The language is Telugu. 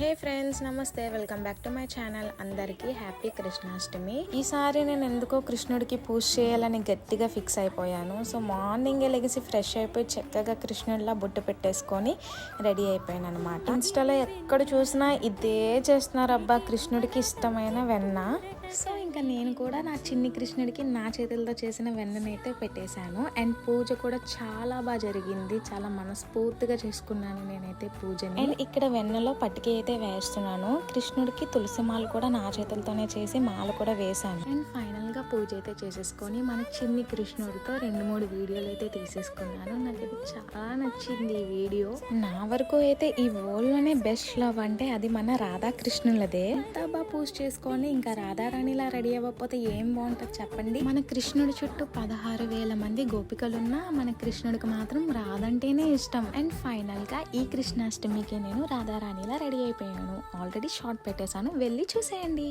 హే ఫ్రెండ్స్, నమస్తే. Welcome back to my channel. అందరికీ హ్యాపీ కృష్ణాష్టమి. ఈసారి నేను ఎందుకో కృష్ణుడికి పూజ చేయాలని గట్టిగా ఫిక్స్ అయిపోయాను. సో మార్నింగే లెగిసి ఫ్రెష్ అయిపోయి చక్కగా కృష్ణుడిలా బొట్టు పెట్టేసుకొని రెడీ అయిపోయాను అనమాట. ఇన్స్టాలో ఎక్కడ చూసినా ఇదే చేస్తున్నారు అబ్బా, కృష్ణుడికి ఇష్టమైన వెన్న. సో ఇంకా నేను కూడా నా చిన్ని కృష్ణుడికి నా చేతులతో చేసిన వెన్ననైతే పెట్టేశాను. అండ్ పూజ కూడా చాలా బాగా జరిగింది. చాలా మనస్ఫూర్తిగా చేసుకున్నాను నేనైతే పూజని. అండ్ ఇక్కడ వెన్నలో పట్టిక అయితే వేస్తున్నాను. కృష్ణుడికి తులసి మాల కూడా నా చేతులతోనే చేసి మాల కూడా వేశాను. అండ్ ఫైనల్ గా పూజ అయితే చేసేసుకొని మన చిన్ని కృష్ణుడితో 2-3 వీడియోలు అయితే తీసేసుకున్నాను. నాకైతే చాలా నచ్చింది ఈ వీడియో. నా వరకు అయితే ఈ వరల్డ్ లోనే బెస్ట్ లవ్ అంటే అది మన రాధాకృష్ణులదే. ఎంత బాగా పూజ చేసుకొని ఇంకా రాధారాణిలా రెడీ అవ్వకపోతే ఏం బాగుంటుంది చెప్పండి. మన కృష్ణుడి చుట్టూ 16,000 మంది గోపికలున్నా మన కృష్ణుడికి మాత్రం రాధంటేనే ఇష్టం. అండ్ ఫైనల్ గా ఈ కృష్ణాష్టమికి నేను రాధారాణిలా రెడీ అయిపోయాను. ఆల్రెడీ షార్ట్ పెట్టేశాను, వెళ్ళి చూసేయండి.